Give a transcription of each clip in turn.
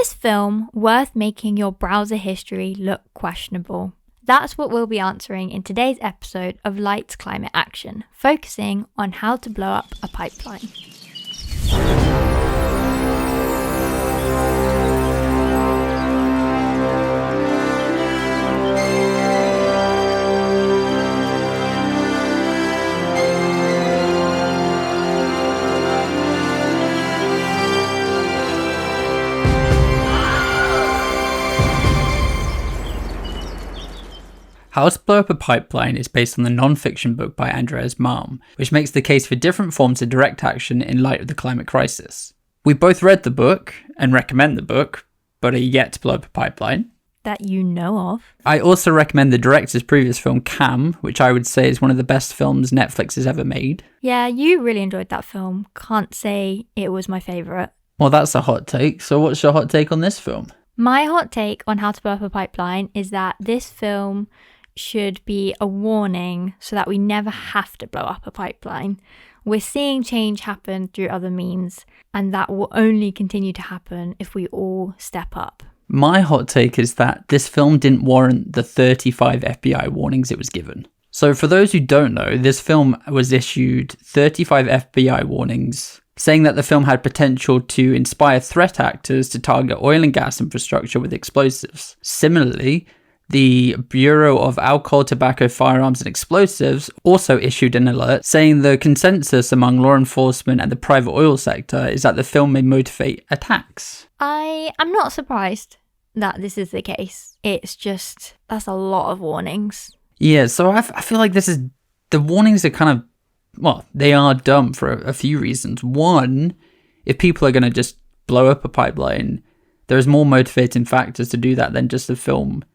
this film worth making your browser history look questionable? That's what we'll be answering in today's episode of Lights Climate Action, focusing on how to blow up a pipeline. How to Blow Up a Pipeline is based on the non-fiction book by Andreas Malm, which makes the case for different forms of direct action in light of the climate crisis. We both read the book and recommend the book, but are yet to blow up a pipeline. That you know of. I also recommend the director's previous film, Cam, which I would say is one of the best films Netflix has ever made. Yeah, you really enjoyed that film. Can't say it was my favourite. Well, that's a hot take. So what's your hot take on this film? My hot take on How to Blow Up a Pipeline is that this film should be a warning so that we never have to blow up a pipeline. We're seeing change happen through other means, and that will only continue to happen if we all step up. My hot take is that this film didn't warrant the 35 FBI warnings it was given. So for those who don't know, this film was issued 35 FBI warnings, saying that the film had potential to inspire threat actors to target oil and gas infrastructure with explosives. Similarly, the Bureau of Alcohol, Tobacco, Firearms and Explosives also issued an alert saying the consensus among law enforcement and the private oil sector is that the film may motivate attacks. I am not surprised that this is the case. It's just, that's a lot of warnings. Yeah, so I feel like the warnings are kind of, well, they are dumb for a few reasons. One, if people are going to just blow up a pipeline, there's more motivating factors to do that than just a film.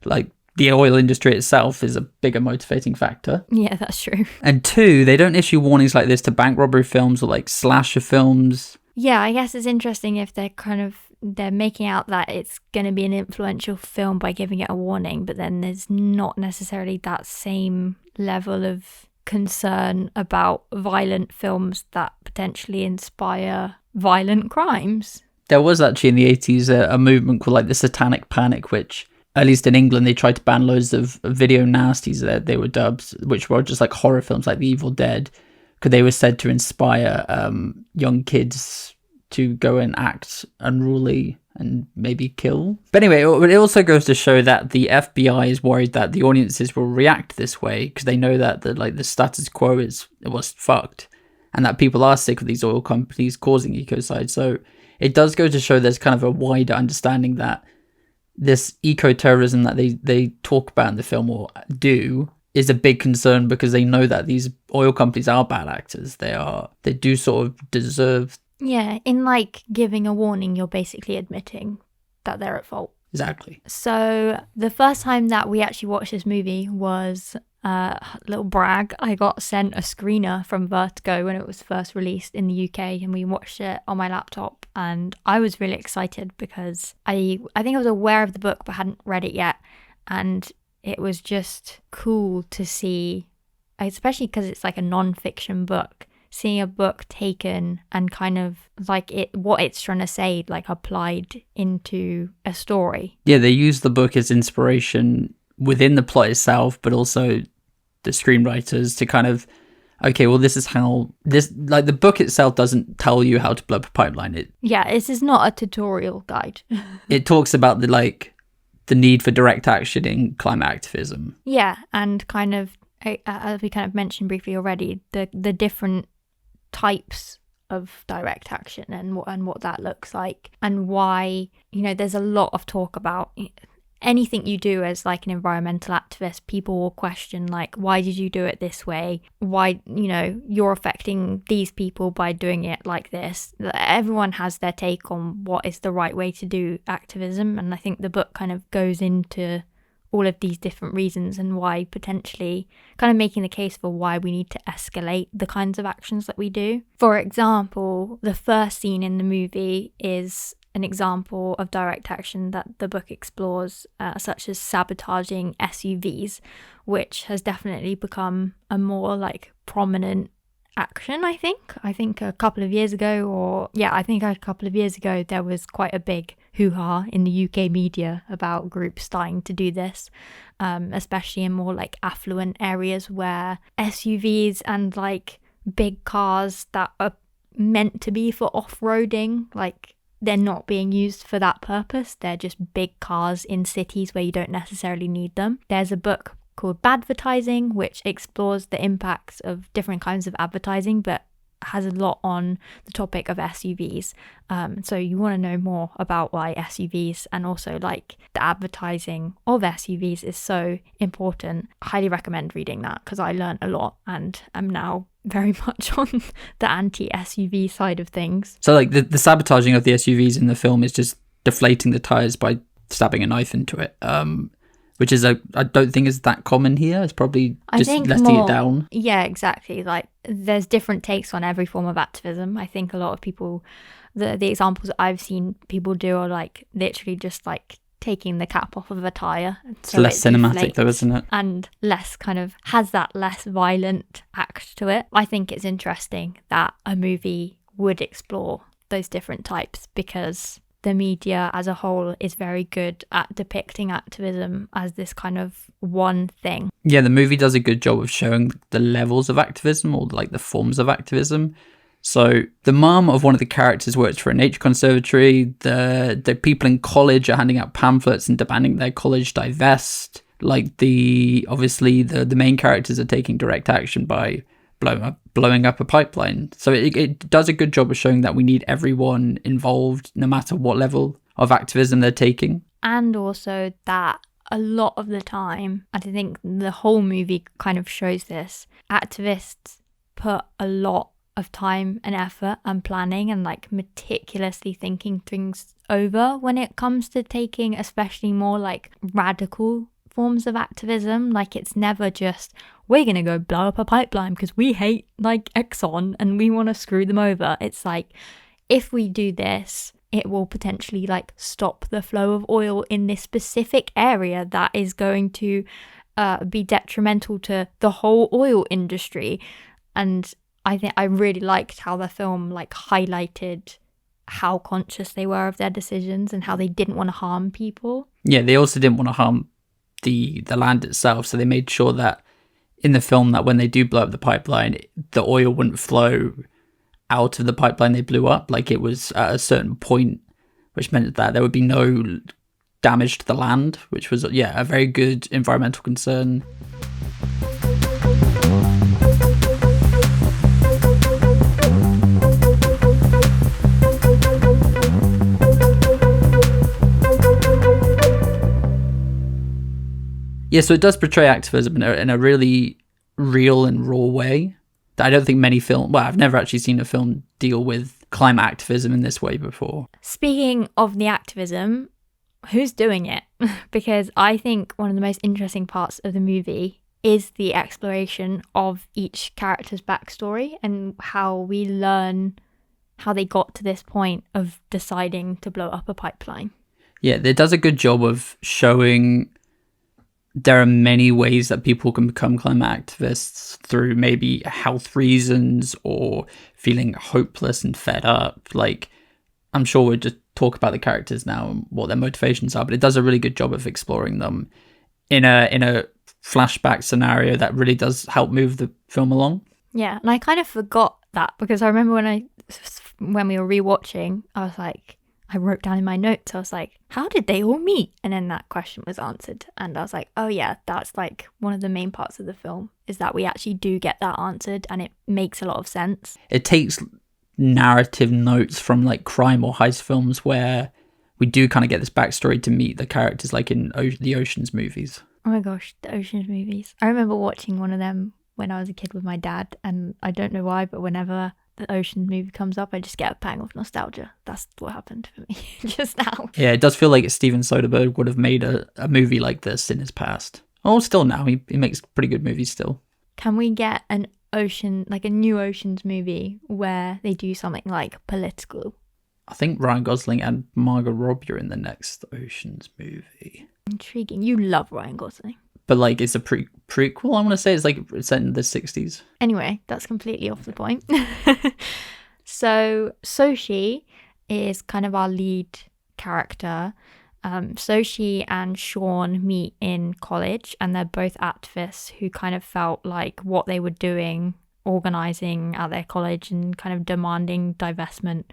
Like, the oil industry itself is a bigger motivating factor. Yeah, that's true. And two, they don't issue warnings like this to bank robbery films or like slasher films. Yeah, I guess it's interesting if they're making out that it's going to be an influential film by giving it a warning, but then there's not necessarily that same level of concern about violent films that potentially inspire violent crimes. There was actually in the 80s a movement called like the Satanic Panic, which, at least in England, they tried to ban loads of video nasties that they were dubbed, which were just like horror films like The Evil Dead, because they were said to inspire young kids to go and act unruly and maybe kill. But anyway, it also goes to show that the FBI is worried that the audiences will react this way because they know that the status quo was fucked, and that people are sick of these oil companies causing ecocide. So it does go to show there's kind of a wider understanding that this eco-terrorism that they talk about in the film or do is a big concern because they know that these oil companies are bad actors. They do sort of deserve. Yeah, in like giving a warning, you're basically admitting that they're at fault. Exactly. So the first time that we actually watched this movie was little brag. I got sent a screener from Vertigo when it was first released in the UK, and we watched it on my laptop, and I was really excited because I think I was aware of the book but hadn't read it yet, and it was just cool to see, especially because it's like a non-fiction book, seeing a book taken and kind of like what it's trying to say like applied into a story. Yeah, they use the book as inspiration within the plot itself, but also the screenwriters to kind of, okay, well, this is how this, like, the book itself doesn't tell you how to blow up a pipeline. This is not a tutorial guide. It talks about the need for direct action in climate activism. Yeah, and kind of as we kind of mentioned briefly already, the different types of direct action and what that looks like, and why, there's a lot of talk about anything you do as like an environmental activist. People will question like, why did you do it this way? Why, you're affecting these people by doing it like this. Everyone has their take on what is the right way to do activism, and I think the book kind of goes into all of these different reasons and why potentially kind of making the case for why we need to escalate the kinds of actions that we do. For example, the first scene in the movie is an example of direct action that the book explores, such as sabotaging SUVs, which has definitely become a more like prominent action, I think a couple of years ago, there was quite a big hoo-ha in the UK media about groups starting to do this, especially in more like affluent areas where SUVs and like big cars that are meant to be for off-roading, like they're not being used for that purpose. They're just big cars in cities where you don't necessarily need them. There's a book called Badvertising, which explores the impacts of different kinds of advertising, but has a lot on the topic of SUVs. So you want to know more about why SUVs and also like the advertising of SUVs is so important. I highly recommend reading that because I learned a lot and am now very much on the anti-SUV side of things. So like the sabotaging of the SUVs in the film is just deflating the tires by stabbing a knife into it. Which is I don't think is that common here. It's probably just letting it down. Yeah, exactly. Like there's different takes on every form of activism. I think a lot of people, the examples I've seen people do are like literally just like taking the cap off of a tire. So it's less cinematic though, isn't it? And less kind of has that less violent act to it. I think it's interesting that a movie would explore those different types because the media as a whole is very good at depicting activism as this kind of one thing. Yeah, the movie does a good job of showing the levels of activism or like the forms of activism. So the mum of one of the characters works for a nature conservatory. The people in college are handing out pamphlets and demanding their college divest. Like the main characters are taking direct action by blowing up a pipeline. So it does a good job of showing that we need everyone involved, no matter what level of activism they're taking. And also that a lot of the time, I think the whole movie kind of shows this, activists put a lot of time and effort and planning and like meticulously thinking things over when it comes to taking especially more like radical forms of activism. Like it's never just, we're gonna go blow up a pipeline because we hate like Exxon and we want to screw them over. It's like, if we do this, it will potentially like stop the flow of oil in this specific area that is going to be detrimental to the whole oil industry. And I think I really liked how the film like highlighted how conscious they were of their decisions and how they didn't want to harm people. Yeah, they also didn't want to harm the land itself, so they made sure that in the film that when they do blow up the pipeline, the oil wouldn't flow out of the pipeline they blew up. Like it was at a certain point, which meant that there would be no damage to the land, which was a very good environmental concern. Yeah, so it does portray activism in a really real and raw way. I don't think many I've never actually seen a film deal with climate activism in this way before. Speaking of the activism, who's doing it? Because I think one of the most interesting parts of the movie is the exploration of each character's backstory and how we learn how they got to this point of deciding to blow up a pipeline. Yeah, it does a good job of showing there are many ways that people can become climate activists through maybe health reasons or feeling hopeless and fed up. Like, I'm sure we'll just talk about the characters now and what their motivations are, but it does a really good job of exploring them in a flashback scenario that really does help move the film along. Yeah, and I kind of forgot that because I remember when we were rewatching, I wrote down in my notes, I was like, how did they all meet? And then that question was answered. And I was like, oh yeah, that's like one of the main parts of the film is that we actually do get that answered and it makes a lot of sense. It takes narrative notes from like crime or heist films where we do kind of get this backstory to meet the characters like in the Ocean's movies. Oh my gosh, the Ocean's movies. I remember watching one of them when I was a kid with my dad and I don't know why, but whenever the Ocean movie comes up, I just get a pang of nostalgia. That's what happened for me just now. Yeah, it does feel like Steven Soderbergh would have made a movie like this in his past. Oh, still now. He makes pretty good movies still. Can we get an Ocean, like a new Ocean's movie where they do something like political? I think Ryan Gosling and Margot Robbie are in the next Ocean's movie. Intriguing. You love Ryan Gosling. But like it's a prequel, I want to say. It's set in the 60s. Anyway, that's completely off the point. So Sochi is kind of our lead character, Sochi and Sean meet in college, and they're both activists who kind of felt like what they were doing, organising at their college and kind of demanding divestment,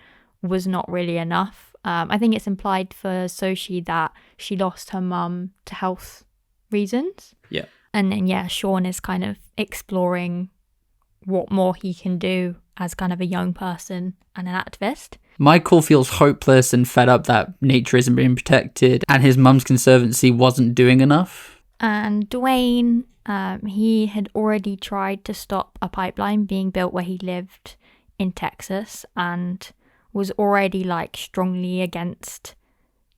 was not really enough. I think it's implied for Sochi that she lost her mum to health reasons. Yeah. And then, yeah, Sean is kind of exploring what more he can do as kind of a young person and an activist. Michael feels hopeless and fed up that nature isn't being protected and his mum's conservancy wasn't doing enough. And Dwayne, he had already tried to stop a pipeline being built where he lived in Texas and was already like strongly against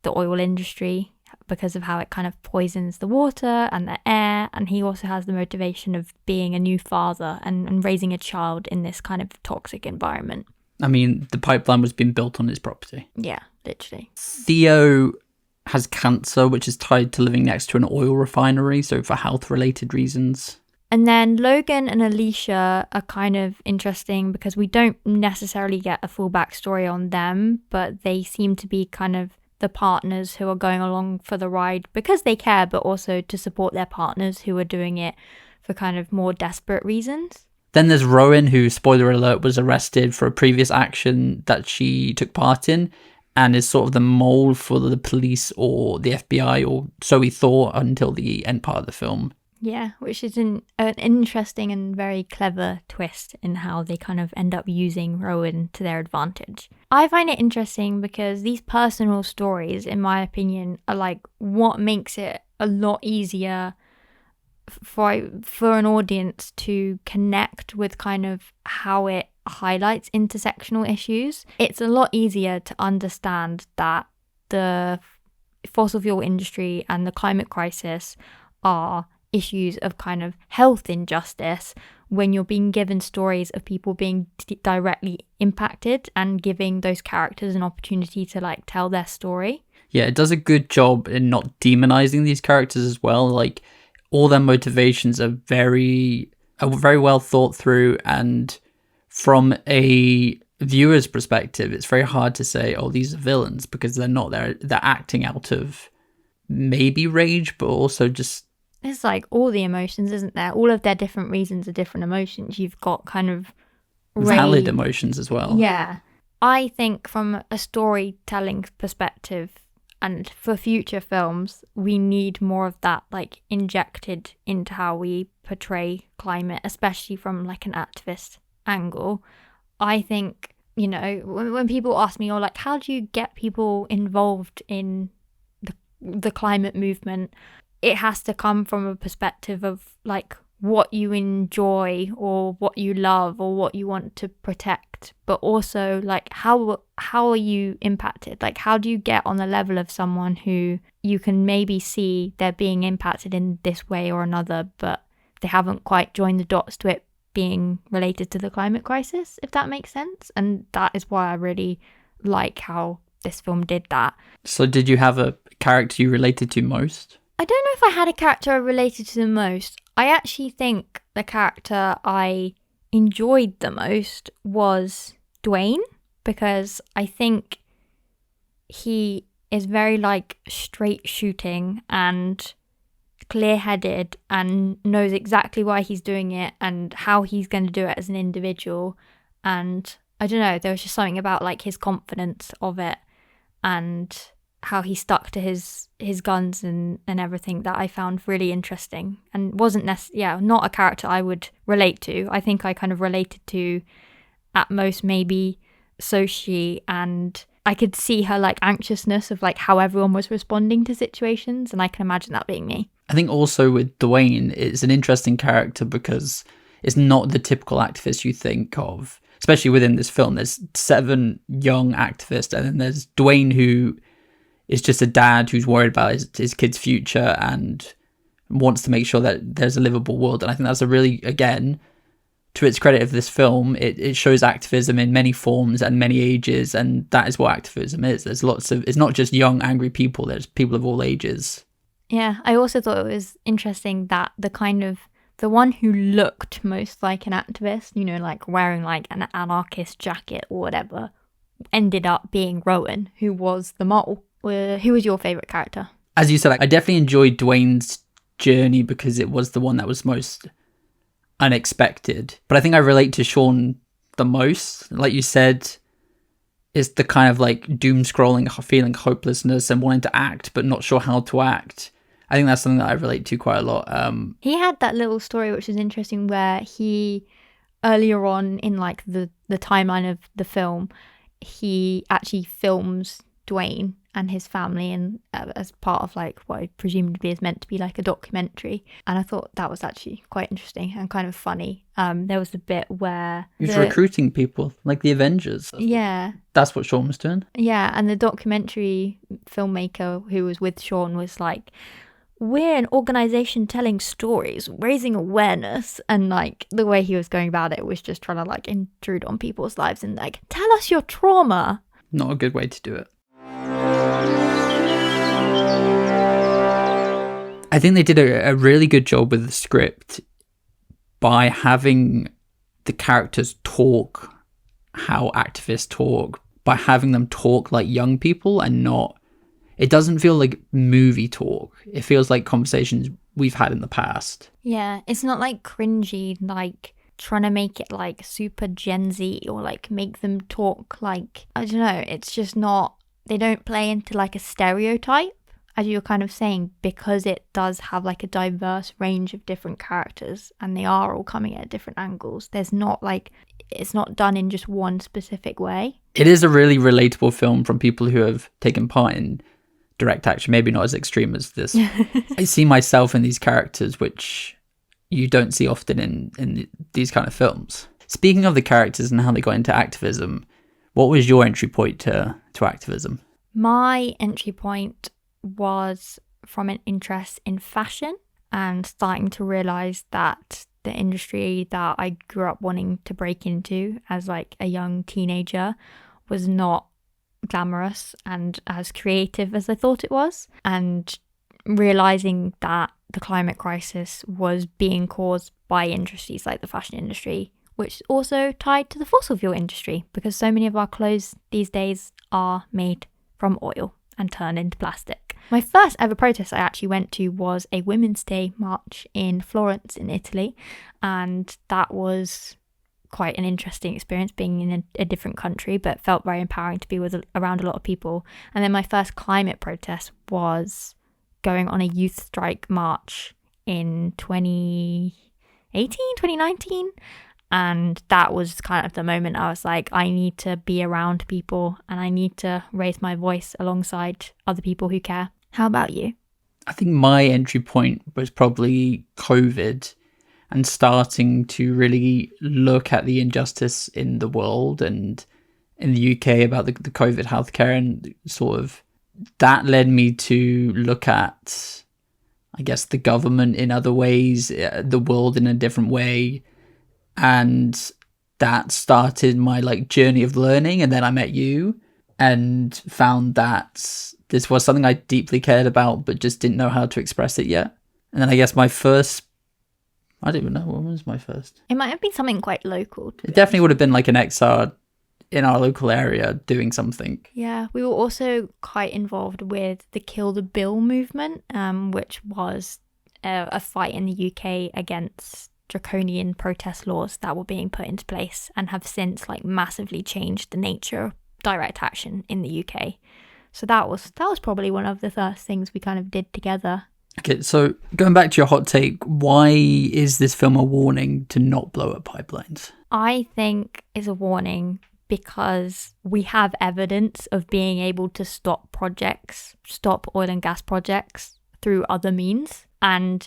the oil industry because of how it kind of poisons the water and the air. And he also has the motivation of being a new father and raising a child in this kind of toxic environment. I mean, the pipeline was being built on his property. Yeah, literally. Theo has cancer, which is tied to living next to an oil refinery, so for health-related reasons. And then Logan and Alicia are kind of interesting because we don't necessarily get a full backstory on them, but they seem to be kind of the partners who are going along for the ride because they care, but also to support their partners who are doing it for kind of more desperate reasons. Then there's Rowan, who, spoiler alert, was arrested for a previous action that she took part in and is sort of the mole for the police or the FBI, or so we thought until the end part of the film. Yeah, which is an interesting and very clever twist in how they kind of end up using Rowan to their advantage. I find it interesting because these personal stories, in my opinion, are like what makes it a lot easier for an audience to connect with kind of how it highlights intersectional issues. It's a lot easier to understand that the fossil fuel industry and the climate crisis are issues of kind of health injustice when you're being given stories of people being directly impacted and giving those characters an opportunity to like tell their story. Yeah, it does a good job in not demonizing these characters as well. Like, all their motivations are very well thought through, and from a viewer's perspective, it's very hard to say, oh, these are villains, because they're not. They're acting out of maybe rage, but also just... It's like all the emotions, isn't there? All of their different reasons are different emotions. You've got kind of valid emotions as well. Yeah. I think from a storytelling perspective, and for future films, we need more of that like injected into how we portray climate, especially from like an activist angle. I think, you know, when people ask me, or like, how do you get people involved in the climate movement? It has to come from a perspective of like what you enjoy or what you love or what you want to protect, but also like how are you impacted? Like, how do you get on the level of someone who you can maybe see they're being impacted in this way or another, but they haven't quite joined the dots to it being related to the climate crisis, if that makes sense. And that is why I really like how this film did that. So did you have a character you related to most? I don't know if I had a character I related to the most. I actually think the character I enjoyed the most was Dwayne, because I think he is very like straight shooting and clear-headed and knows exactly why he's doing it and how he's going to do it as an individual. And I don't know, there was just something about like his confidence of it and how he stuck to his guns and everything that I found really interesting, and wasn't not a character I would relate to. I think I kind of related to at most maybe Sochi, and I could see her like anxiousness of like how everyone was responding to situations, and I can imagine that being me. I think also with Dwayne, it's an interesting character because it's not the typical activist you think of, especially within this film. There's 7 young activists, and then there's Dwayne, who is just a dad who's worried about his kid's future and wants to make sure that there's a livable world. And I think that's a really, again, to its credit of this film, it shows activism in many forms and many ages, and that is what activism is. There's lots of, it's not just young, angry people, there's people of all ages. Yeah, I also thought it was interesting that the one who looked most like an activist, you know, like wearing like an anarchist jacket or whatever, ended up being Rowan, who was the mole. who was your favorite character? As you said, I definitely enjoyed Dwayne's journey because it was the one that was most unexpected. But I think I relate to Sean the most. Like you said, it's the kind of like doom scrolling, feeling hopelessness and wanting to act but not sure how to act. I think that's something that I relate to quite a lot. He had that little story which was interesting where he, earlier on in like the timeline of the film, he actually films Dwayne and his family, and as part of like what I presumably is meant to be like a documentary. And I thought that was actually quite interesting and kind of funny. There was a bit where he's recruiting people like the Avengers. Yeah, that's what Sean was doing. Yeah, and the documentary filmmaker who was with Sean was like, we're an organization telling stories, raising awareness. And like the way he was going about it was just trying to like intrude on people's lives and like, tell us your trauma. Not a good way to do it. I think they did a really good job with the script by having the characters talk how activists talk, by having them talk like young people and not... It doesn't feel like movie talk. It feels like conversations we've had in the past. Yeah, it's not like cringy, like trying to make it like super Gen Z or like make them talk like, I don't know, it's just not... They don't play into like a stereotype, as you were kind of saying, because it does have like a diverse range of different characters and they are all coming at different angles. There's not like, it's not done in just one specific way. It is a really relatable film from people who have taken part in direct action, maybe not as extreme as this. I see myself in these characters, which you don't see often in these kind of films. Speaking of the characters and how they got into activism, what was your entry point to activism? My entry point was from an interest in fashion and starting to realise that the industry that I grew up wanting to break into as like a young teenager was not glamorous and as creative as I thought it was, and realising that the climate crisis was being caused by industries like the fashion industry, which is also tied to the fossil fuel industry because so many of our clothes these days are made from oil and turned into plastic. My first ever protest I actually went to was a Women's Day march in Florence in Italy, and that was quite an interesting experience being in a different country, but felt very empowering to be around a lot of people. And then my first climate protest was going on a youth strike march in 2019, and that was kind of the moment I was like, I need to be around people and I need to raise my voice alongside other people who care. How about you? I think my entry point was probably COVID and starting to really look at the injustice in the world and in the UK about the COVID healthcare, and sort of that led me to look at, I guess, the government in other ways, the world in a different way. And that started my like journey of learning. And then I met you and found that this was something I deeply cared about, but just didn't know how to express it yet. And then I guess my first, I don't even know, when was my first? It might have been something quite local. It definitely would have been like an XR in our local area doing something. Yeah, we were also quite involved with the Kill the Bill movement, which was a fight in the UK against draconian protest laws that were being put into place and have since like massively changed the nature of direct action in the UK. So that was probably one of the first things we kind of did together. Okay, so going back to your hot take, why is this film a warning to not blow up pipelines? I think it's a warning because we have evidence of being able to stop oil and gas projects through other means. And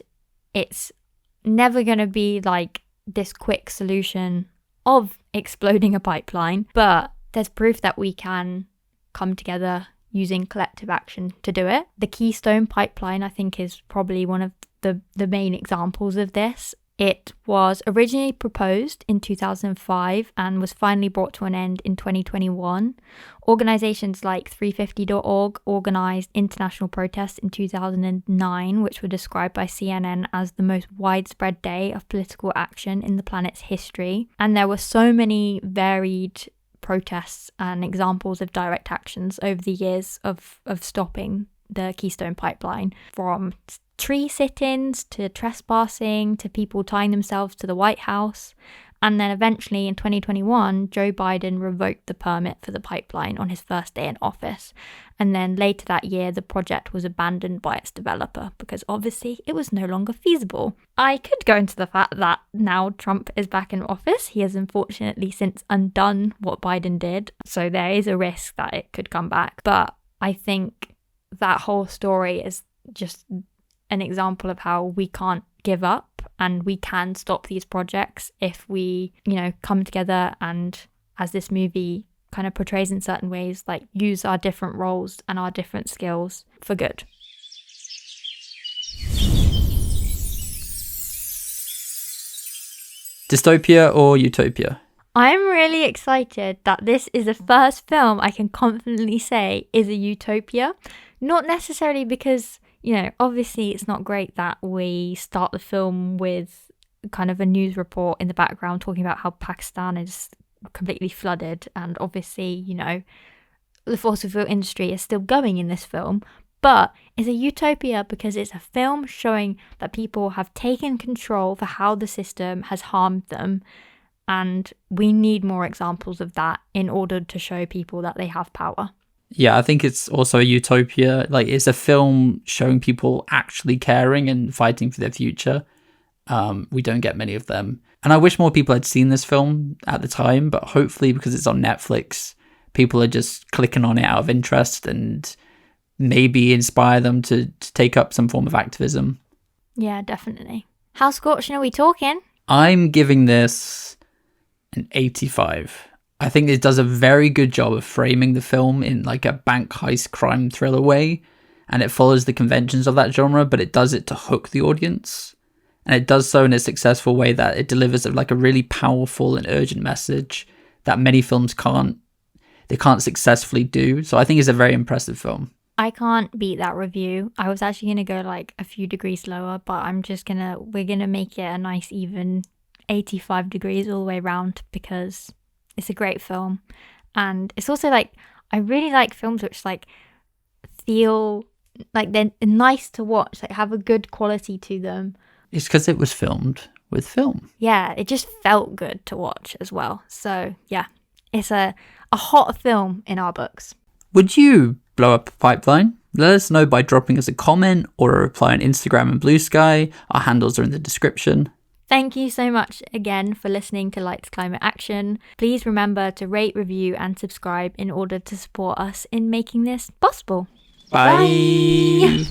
it's never going to be like this quick solution of exploding a pipeline, but there's proof that we can come together using collective action to do it. The Keystone Pipeline, I think, is probably one of the main examples of this. It was originally proposed in 2005 and was finally brought to an end in 2021. Organisations like 350.org organised international protests in 2009, which were described by CNN as the most widespread day of political action in the planet's history. And there were so many varied protests and examples of direct actions over the years of stopping the Keystone Pipeline, from tree sit-ins to trespassing to people tying themselves to the White House. And then eventually in 2021, Joe Biden revoked the permit for the pipeline on his first day in office. And then later that year, the project was abandoned by its developer because obviously it was no longer feasible. I could go into the fact that now Trump is back in office. He has unfortunately since undone what Biden did. So there is a risk that it could come back. But I think that whole story is just an example of how we can't give up and we can stop these projects if we, come together and, as this movie kind of portrays in certain ways, like use our different roles and our different skills for good. Dystopia or utopia? I'm really excited that this is the first film I can confidently say is a utopia. Not necessarily because, obviously it's not great that we start the film with kind of a news report in the background talking about how Pakistan is completely flooded, and obviously, the fossil fuel industry is still going in this film. But it's a utopia because it's a film showing that people have taken control for how the system has harmed them. And we need more examples of that in order to show people that they have power. Yeah, I think it's also a utopia. Like, it's a film showing people actually caring and fighting for their future. We don't get many of them. And I wish more people had seen this film at the time, but hopefully because it's on Netflix, people are just clicking on it out of interest and maybe inspire them to take up some form of activism. Yeah, definitely. How scorching are we talking? I'm giving this an 85. I think it does a very good job of framing the film in like a bank heist crime thriller way, and it follows the conventions of that genre, but it does it to hook the audience. And it does so in a successful way that it delivers like a really powerful and urgent message that many films can't successfully do. So I think it's a very impressive film. I can't beat that review. I was actually going to go like a few degrees lower, but we're going to make it a nice even 85 degrees all the way around because it's a great film. And it's also like, I really like films which like feel like they're nice to watch, like have a good quality to them. It's because it was filmed with film. Yeah, it just felt good to watch as well. So yeah, it's a hot film in our books. Would you blow up a pipeline? Let us know by dropping us a comment or a reply on Instagram and Blue Sky. Our handles are in the description. Thank you so much again for listening to Lights Climate Action. Please remember to rate, review and subscribe in order to support us in making this possible. Bye.